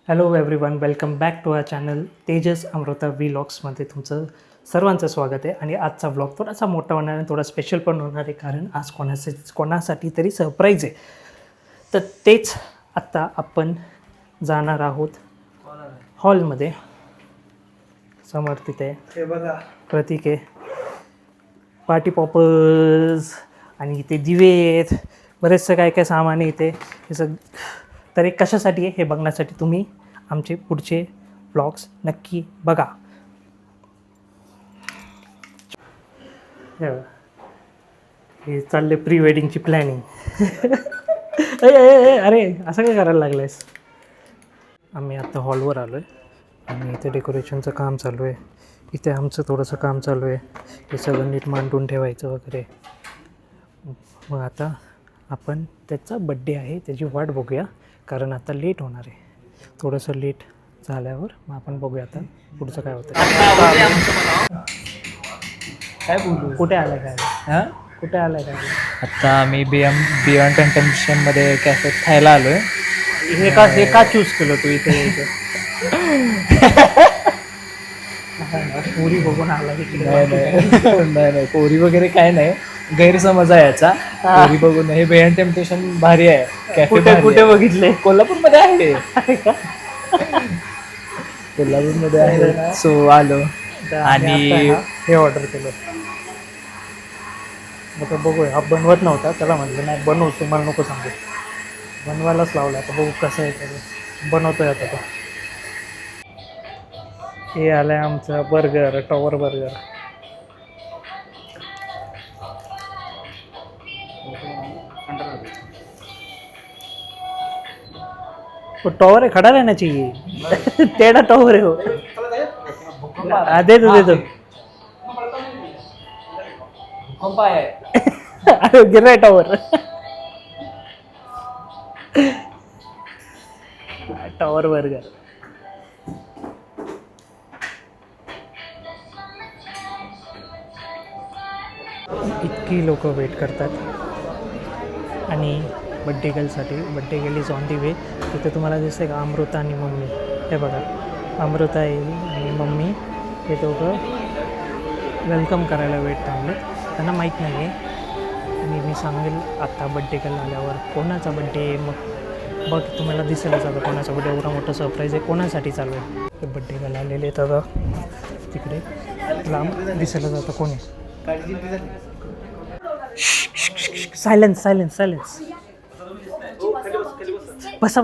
Hello everyone, welcome back to our channel Tejas Amruta व्लॉग्समध्ये तुमचं सर्वांचं स्वागत आहे. आणि आजचा व्लॉग थोडासा मोठा होणार आहे, थोडा स्पेशल पण होणार आहे, कारण आज कोणासाठी तरी सरप्राईज आहे. तर तेच आत्ता आपण जाणार आहोत हॉलमध्ये. समोर तिथे हे बघा प्रतीक आहे, पार्टी पॉपर्स आणि इथे दिवे आहेत, बरेचसं काय काय सामान आहे इथे. हे तर एक कशासाठी आहे हे बघण्यासाठी तुम्ही आमचे पुढचे ब्लॉग्स नक्की बघा. हे चालले प्री वेडिंगची प्लॅनिंग. अरे असं काय करायला लागलं आहेस? आम्ही आत्ता हॉलवर आलो आहे आणि इथे डेकोरेशनचं काम चालू आहे. इथे आमचं थोडंसं काम चालू आहे, हे सगळं नीट मांडून ठेवायचं वगैरे. मग आता आपण त्याचा बड्डे आहे त्याची वाट बघूया, कारण आता लेट होणार आहे. थोडंसं लेट झाल्यावर मग आपण बघूया आता पुढचं काय होतं. काय बोलू? कुठे आलं काय? हां कुठे आलं काय? आत्ता आम्ही बियॉन्ड टेम्पटेशनमध्ये कॅफेत खायला आलो आहे. हे का चूज केलं तू इथे यायचं? पोरी बघून आला नाही पोरी वगैरे काय नाही, गैरसमज आहे याचा. पोरी बघून हे बियॉन्ड टेम्पटेशन भारी आहे. कॅफे कुठे बघितले? कोल्हापूरमध्ये आहे. कोल्हापूरमध्ये आहे. सो आलो आणि हे ऑर्डर केलं. मग बघूया, हा बनवत नव्हता, त्याला म्हटलं नाही बनवतो, मला नको सांगू. बनवायलाच लावलं. आता बघू कसं आहे त्याचं, बनवतोय आता तो. हे आलं आहे आमचं बर्गर, टॉवर बर्गर. वो टॉवर है, खड़ा रहना चाहिए. टेढ़ा टॉवर है वो. दे दो. अरे गिर रहा है टॉवर. Tower burger. इतकी लोक वेट करतात आणि बड्डे गर्लसाठी. Birthday girl is on the way. तिथे तुम्हाला दिसते का अमृता आणि मम्मी. हे बघा, अमृता येईल आणि मम्मी हे दोघं वेलकम करायला वेट थांबले. त्यांना माहीत नाही आहे आणि मी सांगेल आत्ता बड्डे गर्ल आल्यावर कोणाचा बड्डे. मग बघ तुम्हाला दिसेलच आता कोणाचा बड्डे. एवढा मोठा सरप्राईज आहे, कोणासाठी चालू आहे. ते बड्डे गर्ल आलेले आहेत आता तिकडे लांब दिसेलच आता कोणी. सायलेन्स. बसा.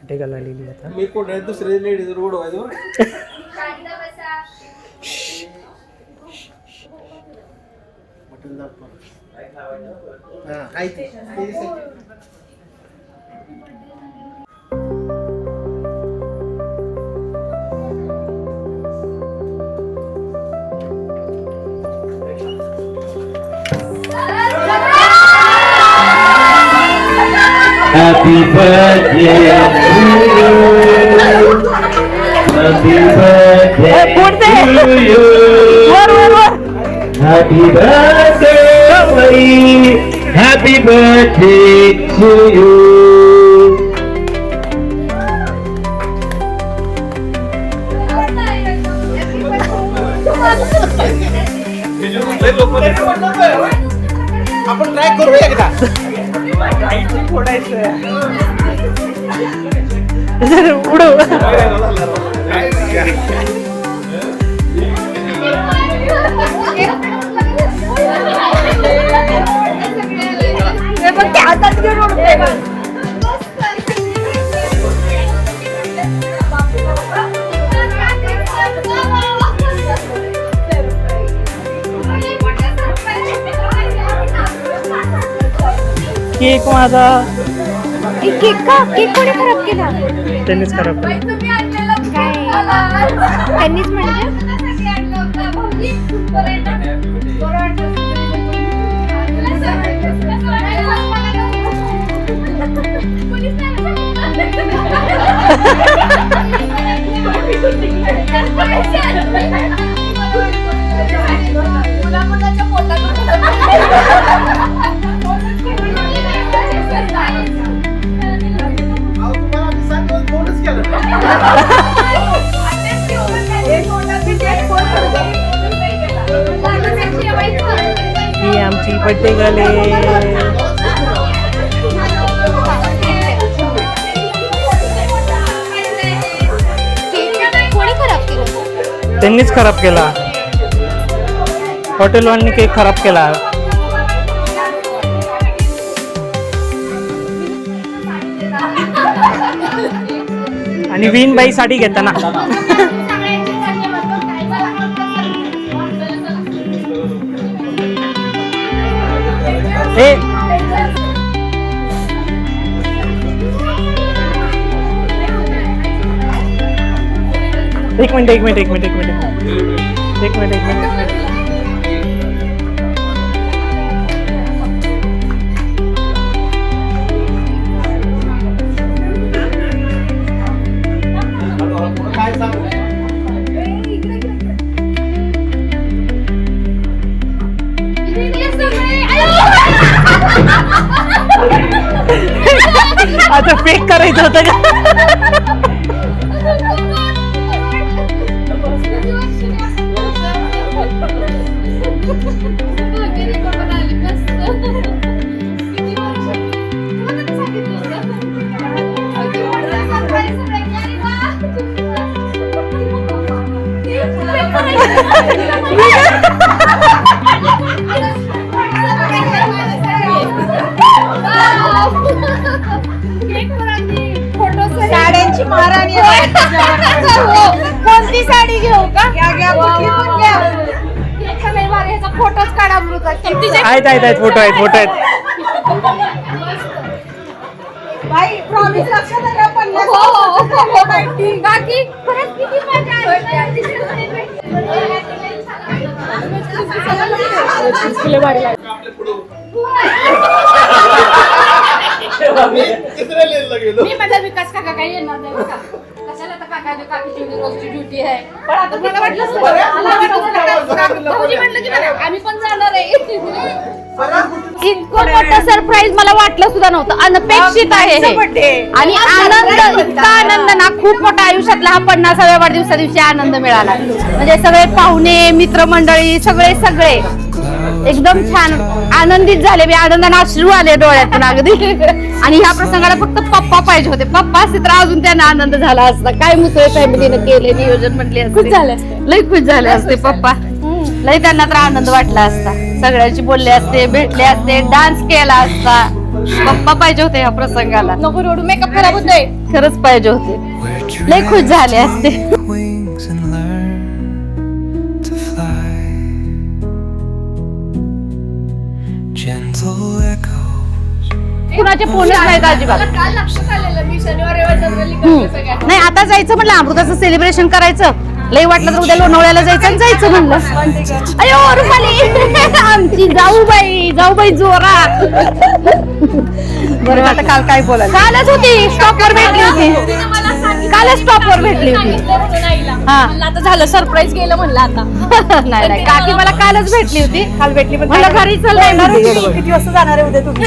टेगाला आलेली आता. मी कोण दुसरे ladies उडवायचो. Happy birthday to you. Happy birthday to you. Happy birthday, Mari. Happy birthday to you. आपण ट्राय करूया एकदा. उडव. केक माझा. केक कोणी खराब केला? त्यांनीच खराब केला. त्यांनीच म्हणजे बर्थडे गर्ल कोणी खराब केलं? त्यांनीच खराब केला. हॉटेलवाल्यांनी केक खराब केला. आणि विन बाई साडी घेताना हे एक मिनिट आता फेक करायचं होतं का? साड्यांची महाराणी आहे. कोणती साडी घेऊ का? कुठली पण घ्या. ह्याचा फोटोच काढा अमृता. आहेत फोटो आहेत. बाई प्रॉमिस लक्षात आलं 50. बाकी परत किती मजा मी माझा विकास काका काही येणार नाही बघा. कशाला तर काकीची रोजची ड्युटी आहे. पण आता मला वाटलं भाऊजी म्हणलं की मला आम्ही पण जाणार आहे. इतकं मोठं सरप्राईज मला वाटलं सुद्धा नव्हतं. अनपेक्षित आहे हे. आणि आनंद, इतका आनंद ना, खूप मोठा आयुष्यातला हा 50व्या वाढदिवसा दिवशी आनंद मिळाला. म्हणजे सगळे पाहुणे, मित्रमंडळी, सगळे एकदम छान आनंदित झाले. मी आनंदाने अश्रू आले डोळ्यातून अगदी. आणि ह्या प्रसंगाला फक्त पप्पा पाहिजे होते. पप्पा असते तर अजून त्यांना आनंद झाला असता. काय मुसळे फॅमिलीने केले नियोजन म्हटले असते. लय खुश झाले असते पप्पा. लय त्यांना तर आनंद वाटला असता. सगळ्यांशी बोलले असते, भेटले असते, डान्स केला असता. पप्पा पाहिजे होते ह्या प्रसंगाला. नको रोड मेकअप खराब होतोय. खरंच पाहिजे होते. लय खुश झाले असते. wings and learn to fly. Gentle echoes. कुणाचे फोनच नाहीत अजिबात. काल लक्षात आलेलं मी शनिवार रविवार नाही आता जायचं म्हणलं, अमृताचं सेलिब्रेशन करायचं. लई वाटलं तर उद्या लोणावळ्याला जायचं म्हणलं. अयो रुपाली आमची जाऊबाई जोरा. बरं आता काल काय बोलायचं? कालच होती स्टॉपवर भेटली होती. कालच स्टॉपवर भेटली होती. हा आता झालं सरप्राईज गेलं म्हणलं आता. नाही काकी मला कालच भेटली होती. काल भेटली म्हणलं घरी चल. किती वाजता जाणार आहे उद्या तुम्ही?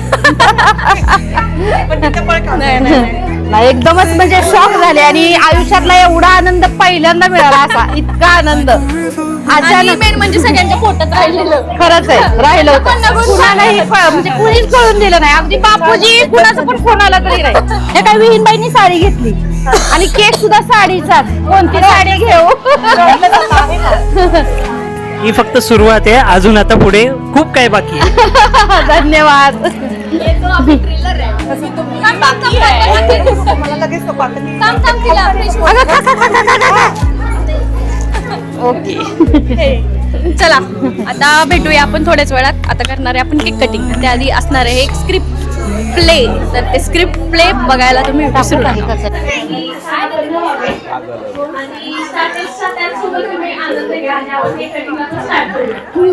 नाही एकदमच म्हणजे शॉक झाले. आणि आयुष्यातला एवढा आनंद पहिल्यांदा मिळाला असा. इतका आनंद अचानक. मेन म्हणजे सगळ्यांच्या पोटात राहिलेलं. खरंच आहे राहिलं होतं. कुणालाही म्हणजे कुणीच कळून दिलं नाही. अगदी बापूजी कुणाचा पण फोन आला तरी नाही. हे काय विहीनबाईंनी साडी घेतली आणि केक सुद्धा साडीचाच. कोणती साडी घेऊ? ही फक्त सुरुवात आहे. अजून आता पुढे खूप काय बाकी आहे. धन्यवाद. ओके चला आता भेटूया आपण थोड्याच वेळात. आता करणार आहे आपण केक कटिंग. त्याआधी असणार आहे एक स्क्रिप्ट प्ले. तर ते स्क्रिप्ट प्ले बघायला तुम्ही विसरू नका.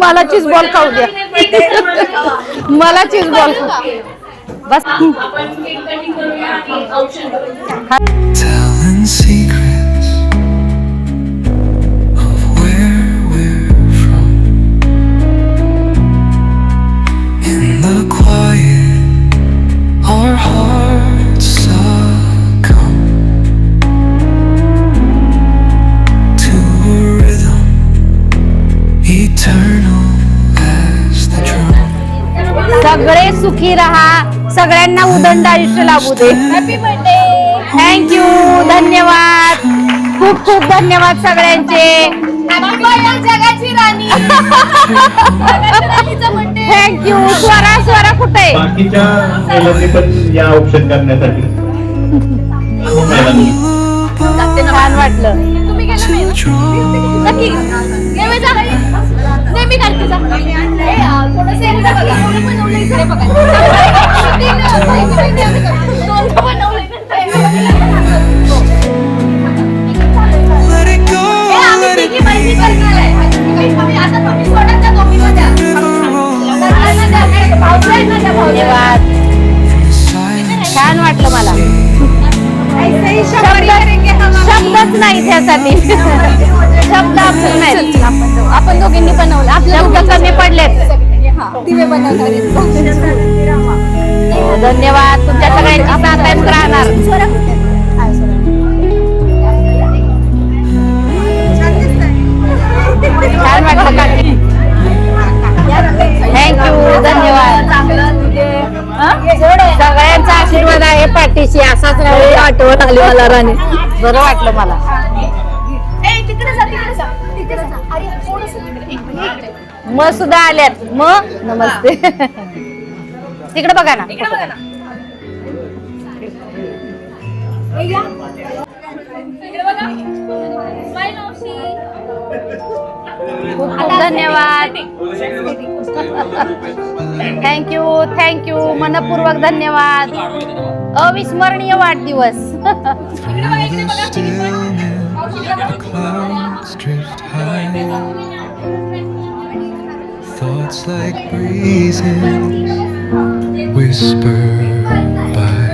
मला चीज बॉल खाऊ द्या. मला चीज बॉल खाऊ बस. Telling secrets of where we're from. In the quiet, our hearts succumb to a rhythm eternal as the drum. सुखी राहा, सगळ्यांना उदंड आयुष्य लाभू दे. Happy birthday. थँक्यू, धन्यवाद, खूप खूप धन्यवाद सगळ्यांचे. जगाची राणी. थँक्यू. स्वरा कुठे आहे? बाकीच्या मुलांनी पण या ऑप्शन करण्यासाठी छान वाटलं. तुम्ही गेला नाही ना? नक्की. नेहमी जा. नेहमी काढते जा. थोडंसं एकदा बघा. कोणी बनवलंय इकडे बघा. दोन बनवलंय ना. Let it go, आम्ही let it तिघी बहिणी करणार आहे. आता तुम्ही सोडा त्या दोघींमध्ये. धन्यवाद. silence. छान वाटलं मला. शब्दच नाही त्यासाठी. शब्द आपले नाहीत. आपण दोघींनी बनवलं. शब्द कमी पडलेत. दिवे बनवणार. धन्यवाद. तुमच्या सगळ्यांची साथ कायम राहणार. छान वाटलं काकी. थँक्यू, धन्यवाद. सगळ्यांचा आशीर्वाद आहे पाठीशी. असाच राहू. आठवण आली मला राणी. बरं वाटलं मला. मग सुद्धा आल्यात. मग नमस्ते. तिकडे बघा ना. खूप खूप धन्यवाद. थँक्यू मनपूर्वक धन्यवाद. अविस्मरणीय वाढदिवस. Through the stillness, the clouds drift high. Thoughts like breezes whisper by.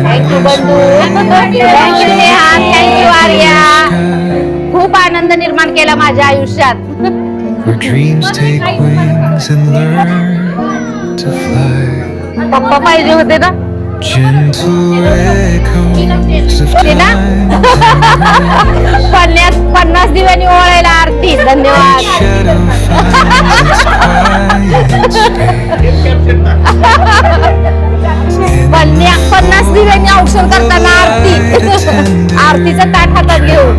Thank you बंधू. थँक्यू नेहा. थँक्यू आर्या. खूप आनंद निर्माण केला माझ्या आयुष्यात. Where dreams take wings and learn to fly. पप्पा पाहिजे होते ना. Gentle echoes of ते ना. time. 50 दिव्यांनी ओळायला आरती. धन्यवाद. Shadow finds its quiet space. 50 दिव्यांनी औषध करताना आरती. आरतीचं ताट हातात घेऊन.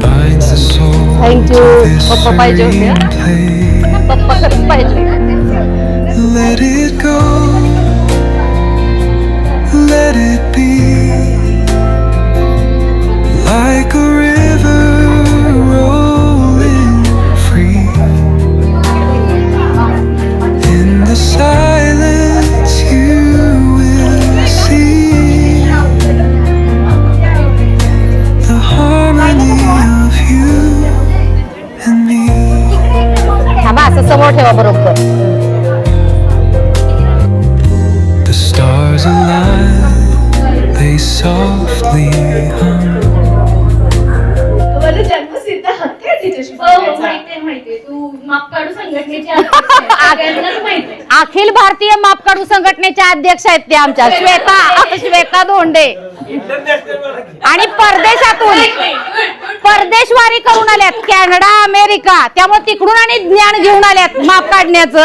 Binds the soul thank you. to this पप्पा पाहिजे होते. serene place. पप्पा खरंच पाहिजे. Let it go, let it be, like a river rolling free. In the silence you will see the harmony of you and me. थांबा, असं समोर ठेवा बरोबर. The stars align, they softly hum. जन्मसिद्ध हक्क आहे तिच्याशी. माहितीये. तू माप काढू संघटनेची अध्यक्ष आहे. सगळ्यांनाच माहितीये. अखिल भारतीय माप काढू संघटनेच्या अध्यक्ष आहेत त्या आमच्या श्वेता धोंडे. आणि परदेशवारी करून आल्यात. Canada, America. त्यामुळे तिकडून आणि ज्ञान घेऊन आल्यात माप काढण्याचं.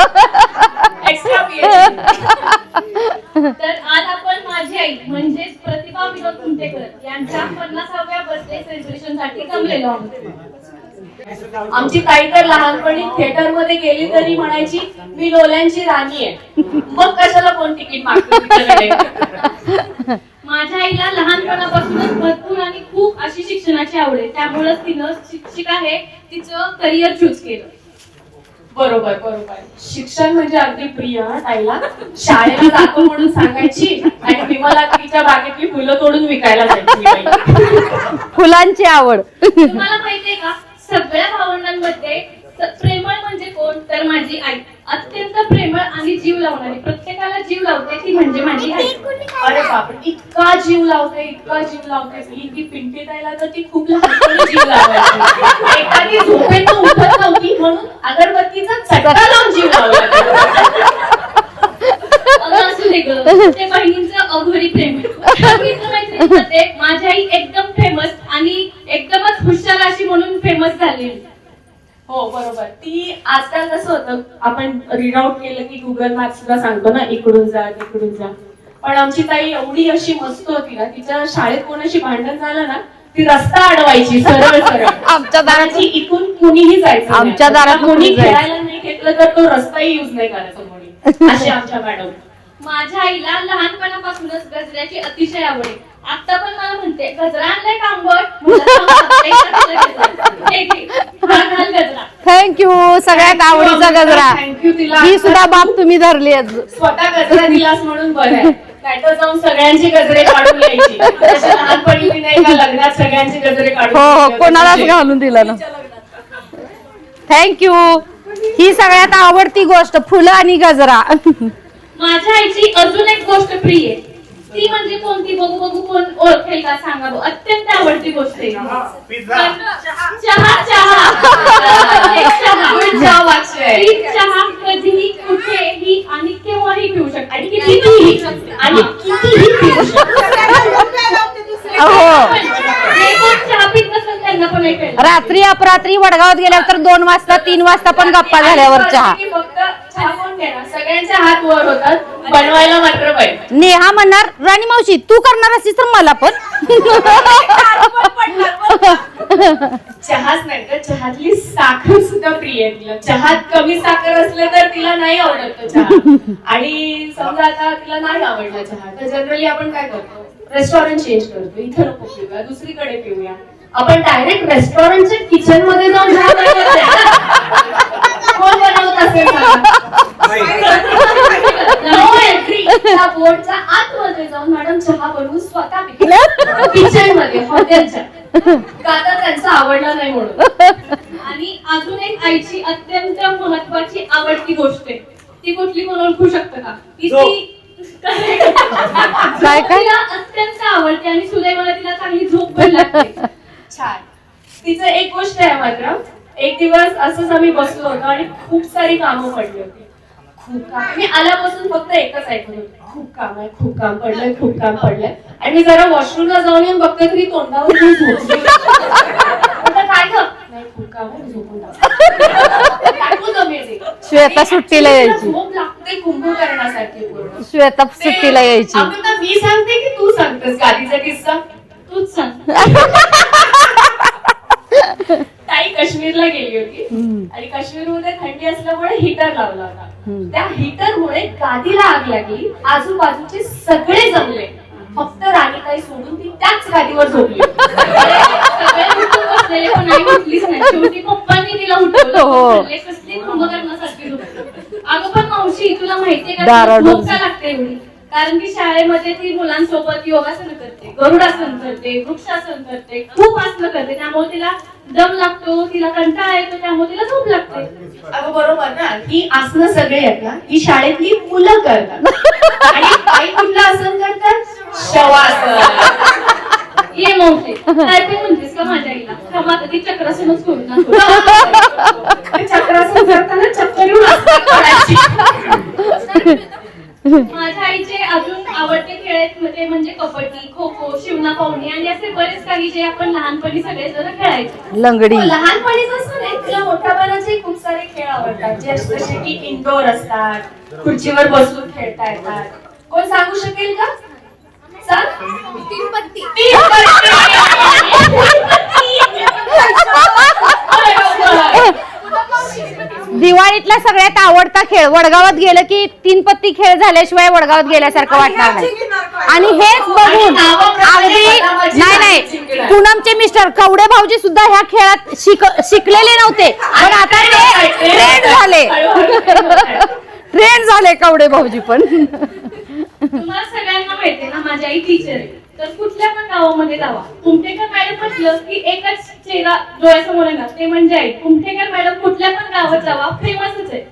तर आज आपण माझी आई म्हणजेच प्रतिभा विनोद कुंटेकर यांच्या 50व्या बर्थडे सेलिब्रेशन साठी जमलेलो आहोत. आमची ताई तर लहानपणी थिएटर मध्ये गेली तरी म्हणायची मी लोल्यांची राणी आहे. मग कशाला कोण तिकीट मागते. माझ्या आईला लहानपणापासूनच भरपूर आणि खूप अशी शिक्षणाची आवड आहे. त्यामुळेच तिनं शिक्षिका हे तिचं करिअर चूज केलं. बरोबर. शिक्षण म्हणजे अगदी प्रिय ताईला. शाळेला जातो म्हणून सांगायची आणि विमलातीच्या बागेतली फुलं तोडून विकायला जायची. फुलांची आवड. तुम्हाला माहितीये का, सगळ्या भावंडांमध्ये प्रेमळ म्हणजे कोण, तर माझी आई. अत्यंत प्रेमळ आणि जीव लावणारी, प्रत्येकाला जीव लावते ती म्हणजे माझी आई. अरे बापरे, इतका जीव लावते की पिंटी ताईला तर ती खूप लहानपणी जीव लावायची. एखादी झोपेतून उठत नव्हती म्हणून अगरबत्तीचा चटका लावून जीव लावला. असू दे ग, ते बहिणींचं अघोरी प्रेम आहे. माझी आई एकदम फेमस आणि एकदमच हुशार अशी म्हणून फेमस झाली. हो हो बरोबर. ती आजकाल कसं होतं, आपण रीड आउट केलं की गुगल मॅप सुद्धा सांगतो ना इकडून जा तिकडून जा. पण आमची ताई एवढी अशी मस्त होती ना, तिच्या शाळेत कोणाशी भांडण झालं ना, ती रस्ता अडवायची सरळ सरळ. आमच्या दारात की इथून कुणीही जायचं नाही. आमच्या दारात कोणी कुणी जायचं. खेळायला नाही घेतलं तर तो रस्ताही युज नाही करायचा कोणी. अशी आमच्या मॅडम. माझ्या आईला लहानपणापासूनच गजऱ्याची अतिशय आवड आहे. आता पण मला म्हणते गजरा आणलाय का आंबट. गजरा थँक्यू. सगळ्यात आवडीचा गजरा. थँक्यू तिला. ही सुद्धा बाब तुम्ही धरली आहे. स्वतः गजरा दिलास म्हणून बरं आहे. नाहीतर जाऊन सगळ्यांचे गजरे काढून यायची. तशी लहानपणी मी नाही का लग्नात सगळ्यांचे गजरे काढून हो हो, यायची. कोणालाच घालून दिलं ना. थँक्यू. ही सगळ्यात आवडती गोष्ट, फुलं आणि गजरा. माझ्या आईची अजून एक गोष्ट प्रिय आहे. ती म्हणजे कोणती, बघू बघू कोण ओळखेल का सांगा बघू. अत्यंत आवडती गोष्ट आहे. चहा. चहा कधीही कुठेही आणि केव्हाही पिऊ शकते आणि कितीही पिऊ चहा पित नसेल त्यांना पण ऐकायला. रात्री अपरात्री वडगावात गेल्यावर तर 2 वाजता 3 वाजता पण गप्पा झाल्यावर चहा. फक्त चहा कोण घेणार, सगळ्यांचे हात वर होतात, बनवायला मात्र पाहिजे. नेहा म्हणणार राणी मावशी तू करणार असतीस तर मला पण. चहाच नाही तर चहातली साखर सुद्धा प्रिय आहे तिला. चहात कमी साखर असलं तर तिला नाही आवडत तो चहा. आणि समजा आता तिला नाही आवडला चहा तर जनरली आपण काय करतो, रेस्टॉरंट चेंज करतो. इथं नको पिऊया, दुसरीकडे पिऊया. आपण डायरेक्ट रेस्टॉरंटच्या किचन मध्ये जाऊन चहा बनवत नाही ना. कोण बनवत असेल नो एंट्री. त्या बोर्डच्या आतमध्ये जाऊन मॅडम चहा बनवून स्वतः पितात किचन मध्ये हॉटेलच्या. का तर त्यांचा आवडला नाही म्हणून. आणि अजून एक आईची अत्यंत महत्वाची आवडती गोष्ट आहे. ती कुठली कोण ओळखू शकतं का? काय काय? तिला अत्यंत आवडते आणि सुदैवाने तिला चांगली झोप पण लागते. छान. तिचं एक गोष्ट आहे मात्र, एक दिवस असंच आम्ही बसलो होतो आणि खूप सारी कामं पडली होती. खूप काम. मी आल्यापासून फक्त एकच ऐकत होते, खूप काम आहे, खूप काम पडलंय, खूप काम पडलंय. आणि मी जरा वॉशरूमला जाऊन येऊन बघते तरी तोंडावर झोपली. काय ग? नाही खूप काम आहे, झोपून टाकू जमेल. श्वेता सुट्टीला यायची. झोप लागते कुंभकर्णासारखी पूर्ण. श्वेता सुट्टीला यायची. आता मी सांगते की तू सांगतेस गादीचा किस्सा? तूच सांग. ताई काश्मीरला गेली होती आणि काश्मीरमध्ये थंडी असल्यामुळे हीटर लावला होता. त्या हीटरमुळे गादीला आग लागली. आजूबाजूचे सगळे जमले, फक्त राणीताई सोडून ती त्याच गादीवर झोपली. सगळे उठून बसलेले पण नाही उठलीच नाही. शेवटी पप्पांनी तिला उठवलं. कसली कुंभकर्णासारखी झोपली. अगं पण मावशी तुला माहितीये का झोप का लागते एवढी? कारण की शाळेमध्ये ती मुलांसोबत योगासन करते, गरुडासन करते, वृक्षासन करते, खूप आसनं करते. त्यामुळे तिला दम लागतो, तिला कंटाळा येतो, त्यामुळे तिला झोप लागते. अगं बरोबर ना. ही आसनं सगळे आहेत ना, ही शाळेतली मुलं करतात. आणि आई कुठलं आसन करतात? शवासन. ये मावशी काय पण म्हणतेस का माझ्या आईला? थांबा आता ती चक्रासनच करू ना. चक्रासन करताना चक्कर येऊन माझ्या आईचे अजून आवडते खेळ म्हणजे कबड्डी, खो खो, शिवना पाहुणे आणि असे बरेच काही जे आपण लहानपणी सगळेजण खेळायचो. लंगडी. लहानपणीच असं नाही, तिला मोठ्यापणाचे खूप सारे खेळ आवडतात जे जसे की इंडोर असतात, खुर्चीवर बसून खेळता येतात. कोण सांगू शकेल का? तीनपत्ती. दिवाळीतला सगळ्यात आवडता खेळ. वडगावात गेलं की 3 पत्ती खेळ झाल्याशिवाय वडगावात गेल्यासारखं वाटणार नाही. आणि हेच बघून अगदी नाही पूनमचे मिस्टर कवडे भाऊजी सुद्धा ह्या खेळात शिकलेले नव्हते, पण आता ते ट्रेंड झाले. ट्रेंड झाले कवडे भाऊजी पण. तुम्हाला सगळ्यांना माहितीये ना माझी आई टीचर आहे. तर कुठल्या पण गावामध्ये जावा, कुमठेकर मॅडम म्हटलं की एकच चेहरा डोळ्यासमोर येणार, ते म्हणजे आई. कुमठेकर मॅडम कुठल्या पण गावात जावा फेमसच आहे.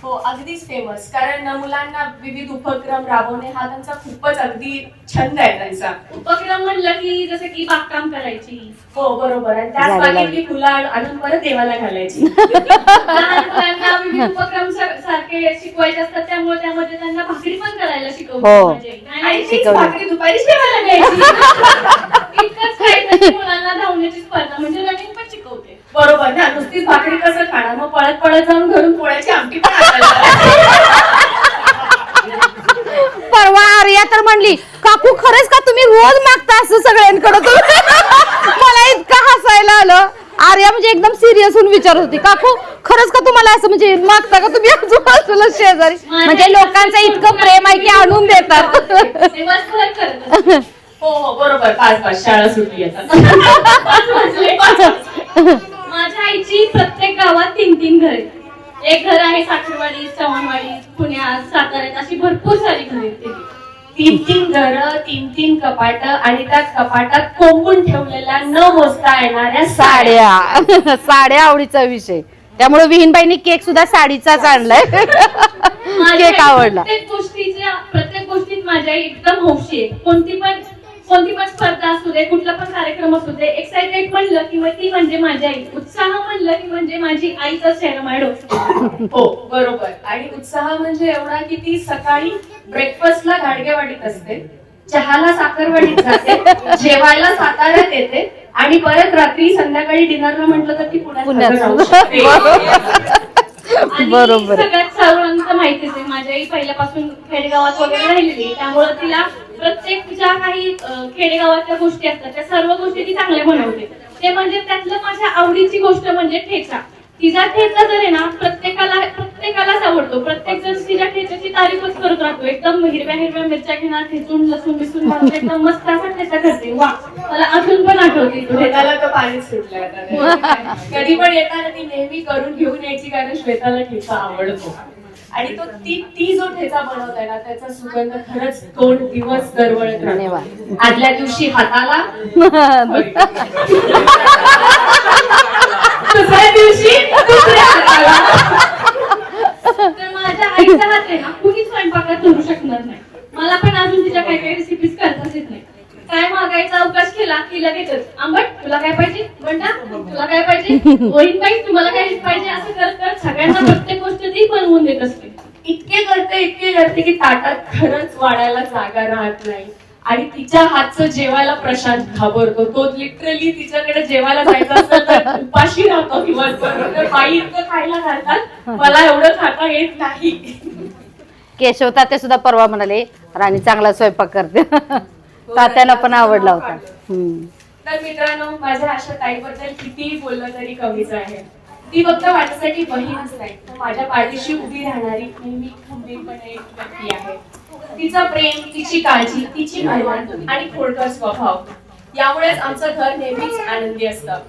हो अगदीच फेमस. कारण मुलांना विविध उपक्रम राबवणे हा त्यांचा खूपच अगदी छंद आहे त्यांचा. उपक्रम म्हणलं की जसं की बागकाम करायची. हो बरोबर. आणि त्याच बागेतली फुलं आणून परत देवाला घालायची. लहान मुलांना विविध उपक्रम सारखे शिकवायचे असतात, त्यामुळे त्यामध्ये त्यांना भाकरी पण करायला शिकवली. भाकरी दुपारी जेवायला घ्यायची. इतकंच काही मुलांना धावण्याची स्पर्धा म्हणजे रनिंग पण शिकवते. बरोबर ना. नुसतीच भाकरी कसं खाणार पळत जाऊन घरून पोळ्याची आमटी पण आणायला. परवा आर्या तर म्हणली काकू खरंच का तुम्ही रोज मागता असं सगळ्यांकडे तुम्ही मला इतकं हसायला आलं. आर्या म्हणजे एकदम सिरियस होऊन विचारत होती काकू खरंच का तुम्हाला असं म्हणजे मागता का तुम्ही आजूबाजूला शेजारी म्हणजे लोकांचं इतकं प्रेम आहे की आणून देतात. दिवसभर करतात. हो बरोबर 5 शाळा सुटली आता. 5 वाजले. माझ्या आईची प्रत्येक गावात 3 घर आहेत. एक घर आहे साखरवाडी, चव्हाणवाडी, पुण्यात, साताऱ्यात अशी भरपूर सारी घर आहेत. 3 घरं, 3 कपाट आणि त्या कपाटात कोंबून ठेवलेल्या न मोजता येणाऱ्या साड्या साड्या आवडीचा विषय त्यामुळे विहीनबाईंनी केक सुद्धा साडीचाच आणलाय. केक आवडला. प्रत्येक गोष्टीत माझ्या आई एकदम हौशी आहे. कोणती पण स्पर्धा असू दे, कुठला पण कार्यक्रम असू दे, एक्साइटेड म्हणलं की ती म्हणजे माझी आई, उत्साह म्हणलं की म्हणजे माझी आईचा चेहरा माझ्या डोक्यात. हो बरोबर. आणि उत्साह म्हणजे एवढा की ती सकाळी ब्रेकफास्टला घाडगेवाडीत असते, चहाला साखरवाडीत जाते, जेवायला साताऱ्यात येते आणि परत रात्री संध्याकाळी डिनरला म्हटलं तर ती पुण्यात राहू शकते. बरोबर. सगळ्यात सर्वांना माहितीच आहे माझी आई पहिल्यापासून खेडेगावात वगैरे राहिलेली, त्यामुळे तिला प्रत्येक ज्या काही खेडेगावातल्या गोष्टी असतात त्या सर्व गोष्टी ती चांगल्या बनवते. ते म्हणजे त्यातलं माझ्या आवडीची गोष्ट म्हणजे ठेचा. तिचा ठेचा जर आहे ना प्रत्येकालाच आवडतो. प्रत्येक जण तिच्या ठेच्याची तारीफच करत राहतो. एकदम हिरव्या मिरच्या घेणार, ठेचून लसूण बिसून घालून एकदम मस्त असा ठेचा करते. वा मला अजून पण आठवते तो श्वेताला तर पाणीच सुटलंय आता. कधी पण येताना ती नेहमी करून घेऊन यायची कारण श्वेताला ठेचा आवडतो. आणि तो ती जो ठेचा बनवताय ना त्याचा सुगंध खरंच 2 दिवस दरवळत राहतो. आदल्या दिवशी हाताला, दुसऱ्या दिवशी दुसऱ्या हाताला. तर माझ्या आईचा हात आहे ना कुणीच स्वयंपाकात करू शकणार नाही. मला पण अजून तिच्या काही काही रेसिपीज करताच येत नाही. काय मागायचा अवकाश केला की लगेचच आंबट तुला काय पाहिजे, बंडा तुला काय पाहिजे, वहीनबाई तुम्हाला काय पाहिजे, असं करत करत सगळ्यांना प्रत्येक गोष्ट ती बनवून देत असते. इतके करते की ताटात खरंच वाढायला जागा राहत नाही. आणि तिच्या हातचं जेवायला प्रशांत घाबरतो. तो लिटरली तिच्याकडे जेवायला जायचं असेल तर उपाशी राहतो दिवसभर. तर बाई इतकं खायला घालतात, मला एवढं खाता येत नाही. केशव तात्या सुद्धा परवा म्हणाले राणी चांगला स्वयंपाक करते. तात्याला पण आवडला होता. तर मित्रांनो माझ्या अशा ताईबद्दल कितीही बोललं तरी कमीच आहे. ती फक्त माझ्यासाठी बहीणच नाही तर माझ्या पाठीशी उभी राहणारी नेहमी खंबीरपणे एक व्यक्ती आहे. तिचं प्रेम, तिची काळजी, तिची मेहनत आणि खोडकर स्वभाव यामुळेच आमचं घर नेहमीच आनंदी असतं.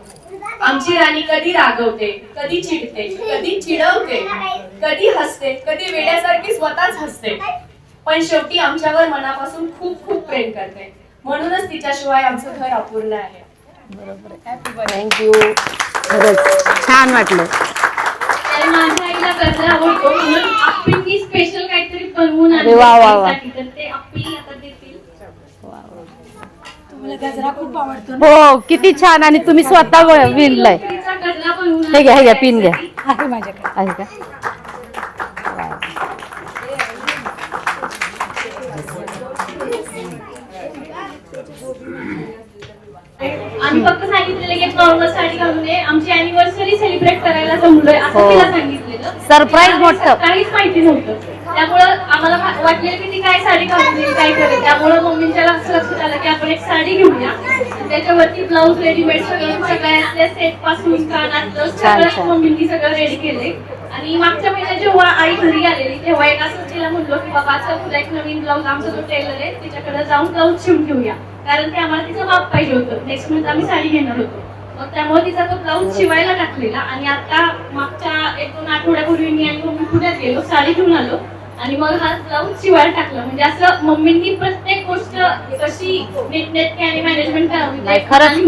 आमची राणी कधी रागवते, कधी चिडते, कधी चिडवते, कधी हसते, कधी वेड्यासारखी स्वतःच हसते, पण शेवटी आमच्यावर मनापासून खूप खूप प्रेम करते. म्हणूनच तिच्याशिवाय आमचं घर अपूर्ण आहे. थँक्यू. छान वाटलं. तर माझ्या आईला गजरा आवडतो म्हणून आप्पींनी स्पेशल काहीतरी बनवून अरे वा वा वा. तर ते आप्पी आता देतील. हो किती छान. आणि तुम्ही स्वतः विणलाय. तिचा गजरा बनवून हे घ्या पिन घ्या. आहे का? आम्ही फक्त सांगितलेलं की नॉर्मल साडी घालून ये, आमची अॅनिव्हर्सरी सेलिब्रेट करायला जमलोय असं तिला सांगितलेलं. सरप्राईज मोठं. काहीच माहिती नव्हतं. त्यामुळं आम्हाला वाटलेलं की ती काय साडी घालून येईल, काय करेल. त्यामुळं मम्मीच्या लक्षात आलं की आपण एक साडी घेऊया. त्याच्यावरती ब्लाऊज रेडीमेड सगळ्या सेट पासून कानातलं सगळं मम्मीनी सगळं रेडी केलंय. आणि मागच्या महिन्यात जेव्हा आई घरी आलेली तेव्हा एक असं तिला म्हणलो की बाबा आता तुला एक नवीन ब्लाऊज आमचा जो टेलर आहे तिच्याकडे जाऊन ब्लाऊज शिवून घेऊया. कारण ते आम्हाला तिचं माप पाहिजे होतं. नेक्स्ट मंथ आम्ही साडी घेणार होतो. मग त्यामुळे तिचा तो ब्लाऊज शिवायला टाकलेला. आणि आता मागच्या 1-2 आठवड्यापूर्वी मी आणि मम्मी पुण्यात गेलो, साडी घेऊन आलो आणि मग हा ब्लाऊज शिवायला टाकला. म्हणजे असं मम्मींनी प्रत्येक गोष्ट कशी नीटनेटके आणि मॅनेजमेंट करावी. खरंच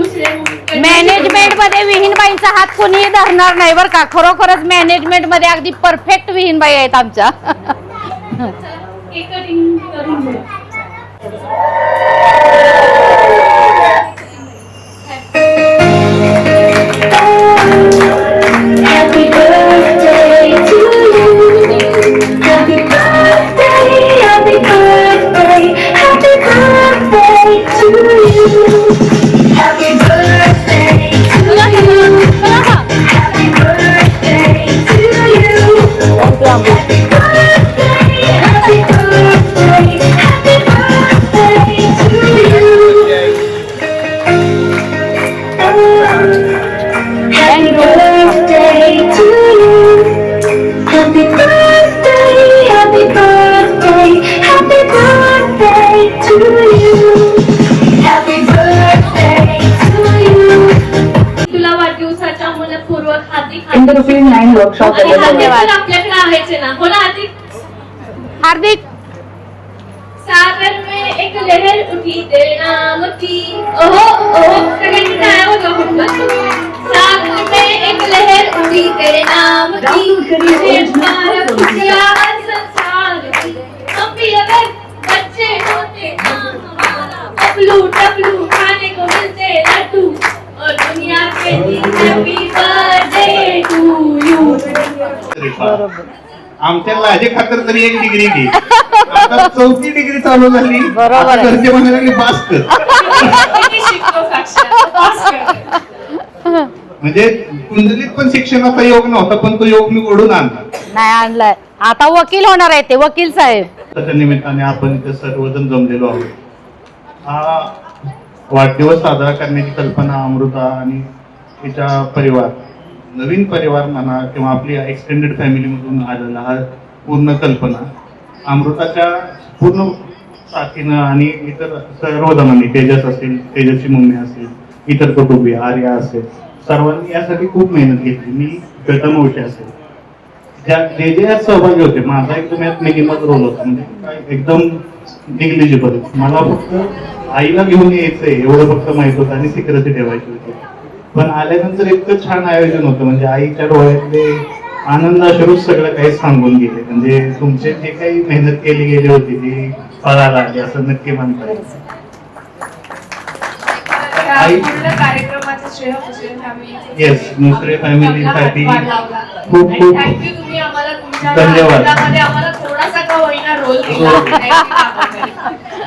मॅनेजमेंट मध्ये विहीनबाईंचा हात कोणीही धरणार नाही बरं का. खरोखरच मॅनेजमेंट मध्ये अगदी परफेक्ट विहीनबाई आहेत आमच्या. केक कटिंग करून घेऊ. Happy birthday to you. Happy birthday, happy birthday, happy birthday to you. Happy birthday to you. Happy birthday to workshop आणि हार्दिक धन्यवाद. तर आपल्याकडे आहेच आहे ना, हो ना हार्दिक? हार्दिक सागर में एक लहर उठी तेरे नाम की, ओहो ओहो सगळ्यांनी टाळ्या वाजवा फक्त. सागर में एक लहर उठी तेरे नाम की, तुझे प्यार खुशियाँ संसार की. हम भी अगर बच्चे होते ना हमारा, टपलू टपलू खाने को मिलते लड्डू, और दुनिया कहती हैप्पी बर्थडे टू यू. आमच्या लाजे खातर तरी 1 डिग्री घे. आता 4थी डिग्री चालू झाली. बरोबर आता आहे. घरचे म्हणाले की बास कर. किती शिकतो साक्षात पास कर. म्हणजे कुंडलीत पण शिक्षणाचा योग नव्हता, पण तो योग मी ओढून आणला. नाही आणलाय, आता वकील होणार आहे ते, वकील साहेब. त्याच्या निमित्ताने आपण इथे सर्वजण जमलेलो आहोत. हा वाढदिवस साजरा करण्याची कल्पना अमृता आणि तिचा परिवार, नवीन परिवार म्हणा किंवा आपली एक्सटेंडेड फॅमिली मधून आलेला हा पूर्ण कल्पना अमृताच्या पूर्ण साथीनं आणि इतर सर्व जणांनी, तेजस असेल, तेजसची मम्मी असेल, इतर कुटुंबीय आर्या असेल, सर्वांनी यासाठी खूप मेहनत घेतली. मी श्वेता मावशी असेल, जे जे यात सहभागी होते. माझा एकदम यात मिनिमल रोल होता, म्हणजे काय एकदम निग्लिजिबल. मला फक्त आईला घेऊन यायचंय एवढं फक्त माहित होतं आणि सिक्रेसी ठेवायची होती. पण आल्यानंतर इतकं छान आयोजन होतं, म्हणजे आईच्या डोळ्यातले आनंद अश्रूच सगळं काही सांगून गेले. म्हणजे तुमचे जे काही मेहनत केली गेली होती ती फळाला आली असं नक्की म्हणता येईल. आई- पूर्ण कार्यक्रमाचं श्रेय मुस्लिम फॅमिली. येस, मुसळे फॅमिलीसाठी खूप खूप थँक्यू. तुम्ही आम्हाला तुमच्या धन्यवाद. आनंदामध्ये आम्हाला थोडासा का होईना रोल दिला.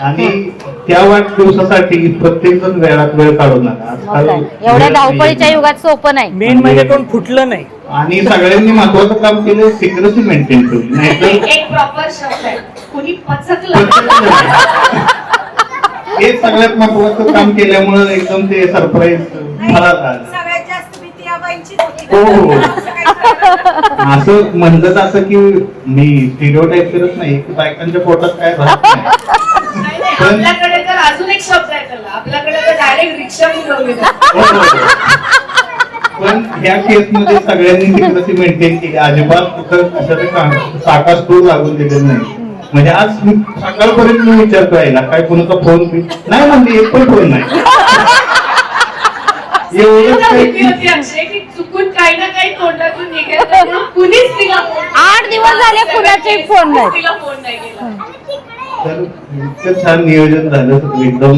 आणि त्या वाढदिवसासाठी प्रत्येक जण वेळात वेळ काढून आला. आजकाल एवढ्या धावपळीच्या युगात सोपं नाही. मेन म्हणजे कोण फुटलं नाही. आणि सगळ्यांनी महत्वाचं काम केलं, सिक्रेसी मेंटेन ठेवली. नाहीतर एक प्रॉपर शब्द आहे, कुणी पचकलं. हे सगळ्यात महत्वाचं काम केल्यामुळे एकदम ते सरप्राईज मला झालं. सगळ्यात जास्त भीती या बाईंचीच होती. हो हो. असं काही करायला असं म्हणतात असं की मी स्टिरियोटाईप करत नाही की बायकांच्या पोटात काय राहत नाही. नाही, नाही, आपल्याकडे तर अजून एक शब्द आहे त्याला. आपल्याकडे तर डायरेक्ट रिक्षा फिरवली हो, हो, हो. पण ह्या केस मध्ये सगळ्यांनी सिक्रेसी मेंटेन केली. अजिबात कुठं कशाला साकास्पूर लागून दिलेलं नाही. म्हणजे आज मी सकाळपर्यंत मी विचारतो यायला काय कोणाचा फोन नाही, म्हणजे एक पण फोन नाही. एवढंच काय भीती की होती अक्षय की चुकून काही ना काही तोंडातून निघेल तर म्हणून कुणीच तिला फोन 8 दिवस झाले कुणाचे फोन नाही. तिला फोन नाही केला. तर इतकं छान नियोजन झालं, एकदम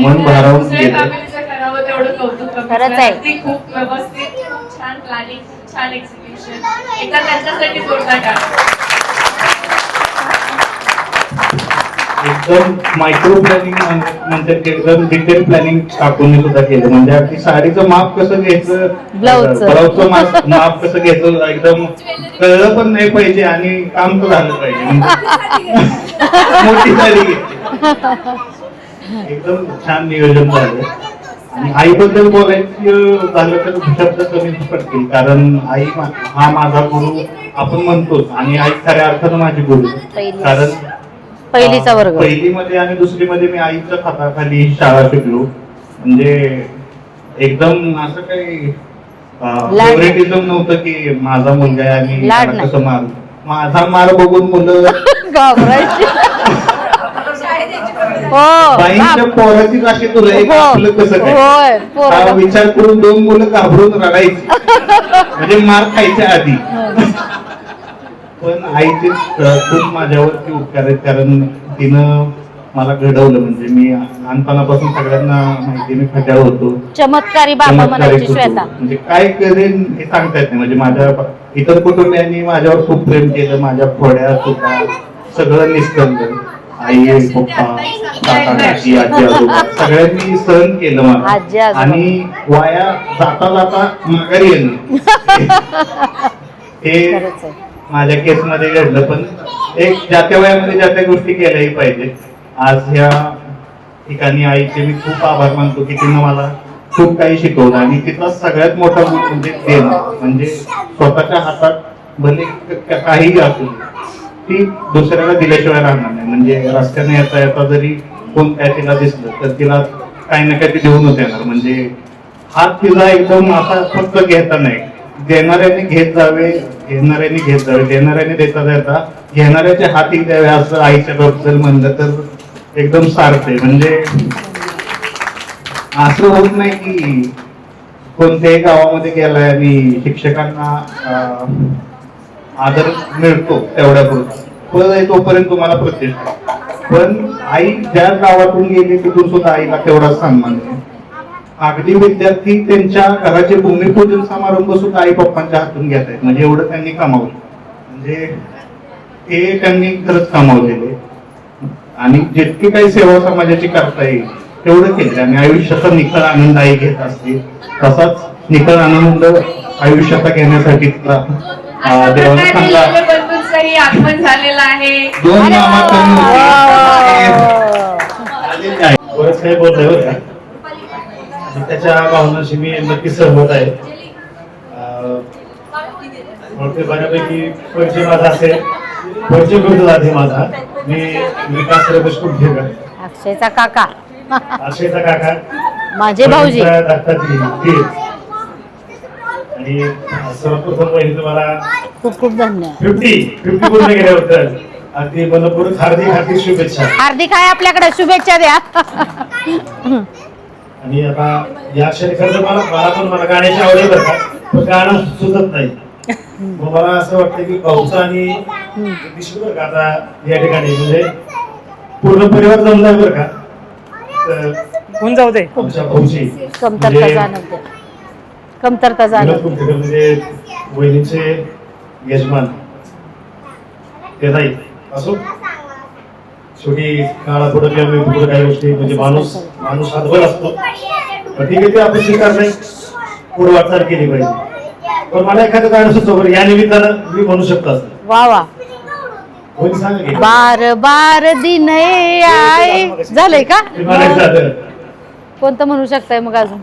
मन भारावून दुसऱ्या गेलं. फॅमिलीचं करावं तेवढं कौतुक कमी. खरंच आहे. अगदी खूप व्यवस्थित, खूप छान प्लॅनिंग, खूप छान एक्झिक्युशन. एकदा त्यांच्यासाठी जोरदार टाळ्या. एकदम मायक्रो प्लॅनिंग म्हणजे एकदम डिटेल प्लॅनिंग टाकून सुद्धा केलं. म्हणजे अगदी साडीचं माप कसं घ्यायचं, ब्लाऊजचं. ब्लाऊजचं माप कसं घ्यायचं एकदम कळलं पण नाही पाहिजे आणि काम तर झालं पाहिजे. म्हणजे मोठी साडी घेतली. एकदम छान नियोजन झालं. आणि आईबद्दल बोलायचं झालं तर शब्द कमीच पडतील, कारण आई हा माझा गुरु आपण म्हणतोच आणि आई खऱ्या अर्थानं माझी गुरु. कारण पहिलीचा वर्ग. पहिलीमध्ये आणि दुसरीमध्ये मी आईच्या हाताखाली शाळा शिकलो. म्हणजे एकदम असं काही फेवरेटिझम नव्हतं की माझा मुलगा आहे आणि लाड त्याला नाही. कसं मारू. माझा मार बघून मुलं घाबरायची. हो बाईंच्या पोराची राशी तुला एक आपलं कसं काय होय हा पोरं. विचार करून 2 मुलं घाबरून रडायची, म्हणजे मार खायच्या आधी. पण आईचे खूप माझ्यावरती उपकार आहेत, कारण तिनं मला घडवलं. म्हणजे मी लहानपणापासून सगळ्यांना माहिती मी खट्याळ होतो, चमत्कारी बाबा चमत्कारिक म्हणायची होतो. श्वेता. म्हणजे काय करेन हे सांगता येत नाही. म्हणजे माझ्या इतर कुटुंबियांनी माझ्यावर खूप प्रेम केलं. माझ्या फोड्या चुका सगळं निष्कळलं. आई पप्पा काका काकी आजी आजोबा सगळ्यांनी सहन केलं मला. आजी आजोबा. आणि वाया जाता जाता माघारी येणं हे खरंच आहे. माझ्या केसमध्ये घडलं. पण एक ज्या त्या वयामध्ये ज्या त्या गोष्टी केल्याही पाहिजे. आज ह्या ठिकाणी आईचे मी खूप आभार मानतो की तिनं मला खूप काही शिकवलं. आणि तिचा सगळ्यात मोठा गुण म्हणजे देणं. म्हणजे स्वतःच्या हातात भले काहीही असू ती दुसऱ्याला दिल्याशिवाय राहणार नाही. म्हणजे रस्त्याने येता येता जरी कोण काय तिला दिसलं तर तिला काही ना काही देऊनच येणार. म्हणजे हात तिला एकदम असा फक्त घेता नाही, देणाऱ्याने घेत जावे, घेणाऱ्याने घेत जावे, देणाऱ्याने देता देता घेणाऱ्याचे हाती द्यावे असं आईच्या बद्दल म्हणलं तर एकदम सार्थ आहे. म्हणजे असं होत नाही की कोणत्याही गावामध्ये गेलाय आणि शिक्षकांना आदर मिळतो तेवढ्या पुरता, पण तोपर्यंत तुम्हाला प्रतिष्ठा. पण आई ज्या गावातून गेली तिथून सुद्धा आईला तेवढाच सन्मान आहे. अगदी विद्यार्थी त्यांच्या घराचे भूमिपूजन समारंभ सुद्धा आई पप्पांच्या हातून घेत आहेत. म्हणजे एवढं त्यांनी कमावलं, म्हणजे ते त्यांनी खरंच कमावलेले. आणि जितकी काही सेवा समाजाची करता येईल तेवढं केलं. आणि आयुष्याचा निखळ आनंद आई घेत असते, तसाच निखळ आनंद आयुष्याचा घेण्यासाठी देवाला चांगला बंधूंचंही आगमन झालेलं आहे. दोन नामाकरण बरंच काही बोलतोय बरं का, आणि त्याच्या भावनाशी मी नक्की सहमत आहे. ते बऱ्यापैकी परिचय माझा असेल, परिचय करतो आधी माझा. मी विकास रमेश कुंठेकर, अक्षयचा काका, अक्षयचा काका, माझे भाऊजी. दत्ताजी धीर. आणि सर्वप्रथम पहिले तुम्हाला खूप खूप धन्यवाद. 50 पूर्ण केल्याबद्दल अगदी मनपूर्वक हार्दिक हार्दिक शुभेच्छा. हार्दिक आहे आपल्याकडे, शुभेच्छा द्या. आणि आता या क्षणी खरं तर मला गाण्याची आवड आहे बरं का, पण गाणं सुचत नाही. मग मला असं वाटतं की भाऊचं आणि दिसू बरं का आता या ठिकाणी म्हणजे पूर्ण परिवार जमलाय बरं का. तर होऊन जाऊ दे. आमच्या भाऊची कमतरता जाणवते, कमतरता जाणवते. म्हणजे वहिनीचे यजमान ते नाही असो, शेवटी काळा पुढे किंवा पुढे काही गोष्टी म्हणजे माणूस हातभर असतो. पण ठीक आहे, ते आपण स्वीकार नाही, पुढे वाटचाल केली पाहिजे. पण मला एखादं गाणं सुचव या निमित्तानं मी म्हणू शकतो असं. वा वा. कोणी सांगा की बार बार दिन आए झालंय का? ते म्हणायचं झालं. कोणतं म्हणू शकताय मग अजून?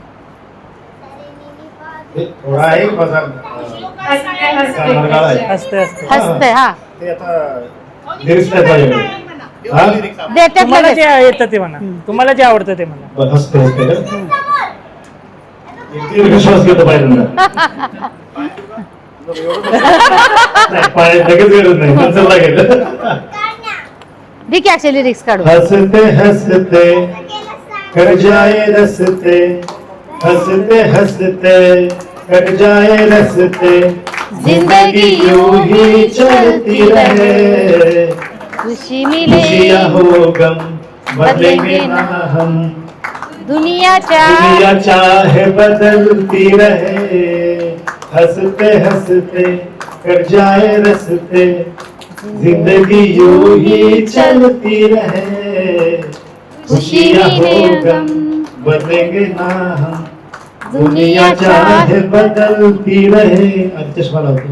ते थोडा आहे माझा गाणं गाणं आहे. असते असते. हसते. हा ते आता लिरिक्स नाही माझ्याकडे. हा? देतात तुम्हाला लगेच. जे येतं ते म्हणा, तुम्हाला जे आवडतं ते म्हणा. बरं, हसते का? एक विश्वास घेतो पहिल्यांदा. नाही, लगेच गरज नाही, नंतर लागेल. ठीक आहे, अक्षय लिरिक्स काढू. हसते हसते कट जाए रसते, हसते हसते कट जाए रसते, जिंदगी यूं ही चलती रहे, खुशी मिले खुशियाँ हो गम बदलेंगे ना हम, दुनियाच्या दुनिया चाहे बदलती रहे, हंसते हंसते कट जाए रसते, जिंदगी यूं ही चलती रहे, खुशियाँ हो गम बदलेंगे ना हम, दुनिया चाहे बदलती रहे. आणि चष्मा लावतो.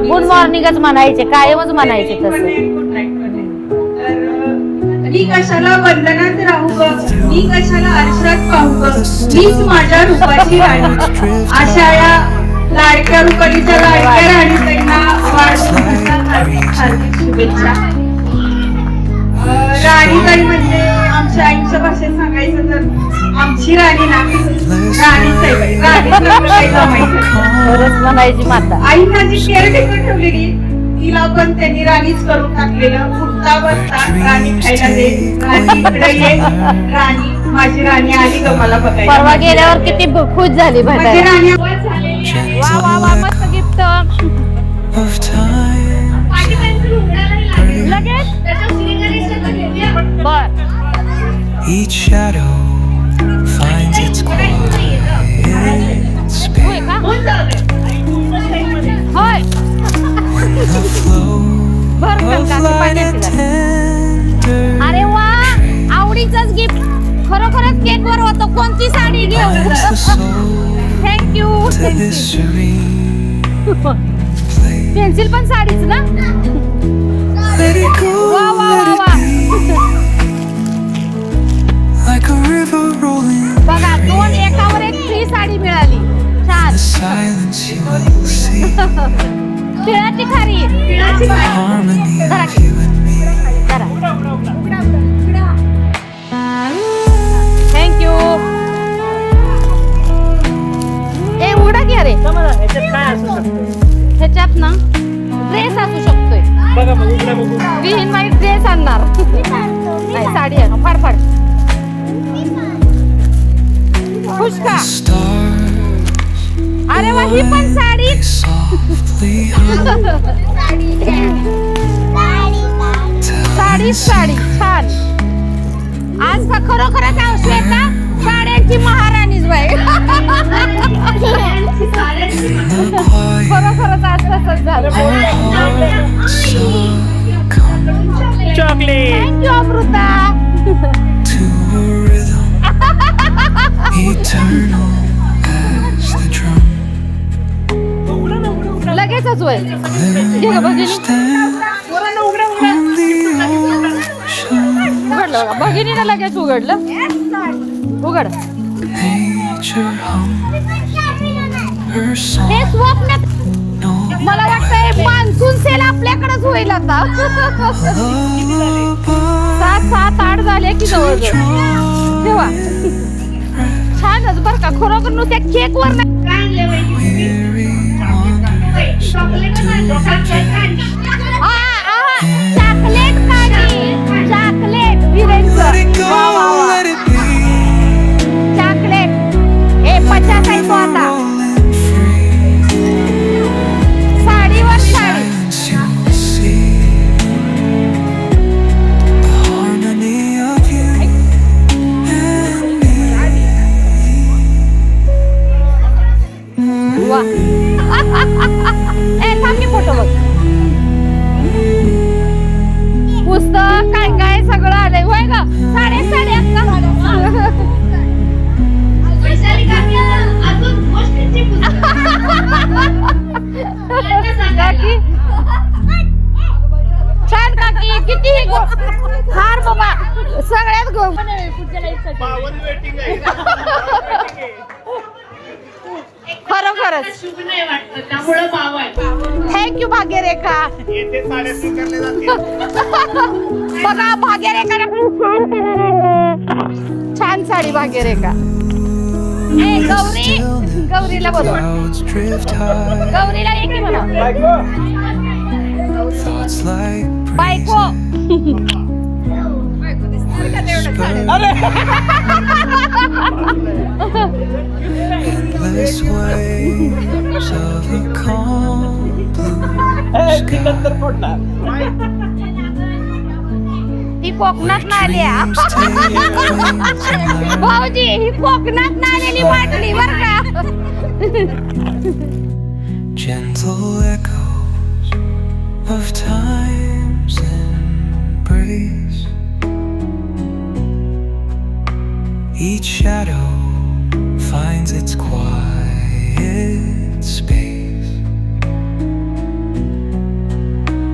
गुड मॉर्निंगच म्हणायचे, कायमच म्हणायचे तसं. मी कशाला बंधनात राहू ग, मी कशाला आरशात पाहू ग, मीच माझ्या रूपाची राणी. अशा या लाडक्या रुपालीच्या लाडक्या राणी त्यांना वाढदिवसाच्या हार्दिक शुभेच्छा. राणीताई म्हणजे आमच्या आईच्या भाषेत सांगायचं तर आमची राणी ना राणीच आहे बाई. राणी काही जमायचं. खरंच म्हणायची माता. आई माझी केअरटेकर ठेवलेली, तिला पण त्यांनी राणीच करून टाकलेलं. उठता बसता राणी खायला दे, राणी इकडे ये, राणी माझी राणी आली ग मला बघायला. परवा गेल्यावर किती खुश झाली माझी भेटायला. राणी वा वा वा, मस्त गिफ्ट. of time. लगेच बर. Each shadow finds its quiet space. होय का? होय. The flow भर of का light and tender. अरे वा, आवडीचंच गिफ्ट. खरोखरच केक वर होतं. कोणती साडी घेऊ? Lends the soul thank you. to this serene place. Pencil पण साडीच ना? Let it go, वा वा वा let वा. it be. Like a river rolling बघा, दोन एकावर एक फ्री साडी मिळाली. छान. the silence you will see. तिळाची खारी. Harmony of you and me. Thank you. ह्याच्यात ना ड्रेस असू शकतोय. विहीन वाईट ड्रेस आणणार नाही, साडी आहे ना फाडफाड. खुश का? अरे वा, ही पण साडी. साडी साडी छान. आज खरोखरच श्वेता साड्यांची महाराणीच बाई. खरोखरच आज तसंच झालं. चॉकलेट. थँक्यू अमृता. लगेचच होय. घे गं भगिनी. उघडलं बघा, भगिनीनं लगेच उघडलं. उघड. हे स्वप्नात मला वाटतंय मान्सून सेल आपल्याकडेच होईल आता. 7-8 झाले की जवळ तेव्हा छानच बरं का. खरोखर नुसत्या केक वर चॉकलेट खाली. चॉकलेट विरेंचं. चॉकलेट 50 आहे तो आता. साडीवर साडी. वा. थांब फोटो बघ. पुस्तक काय काय सगळं आलंय होय ग. साड्या साड्या काकी छान. काकी किती हार बाबा सगळ्यात गो. खरोखरच शुभ नाही वाटत, त्यामुळे थँक्यू भाग्यरेखा. बघा भाग्यरेखा छान साडी. भाग्यरेखा. गौरी, गौरीला बोलव. गौरीला एक म्हणा. बायको. ही कोकणात नाल्या. भाऊजी ही कोकणात नालेली वाटली बर का. Gentle echoes of time's embrace. Each shadow finds its quiet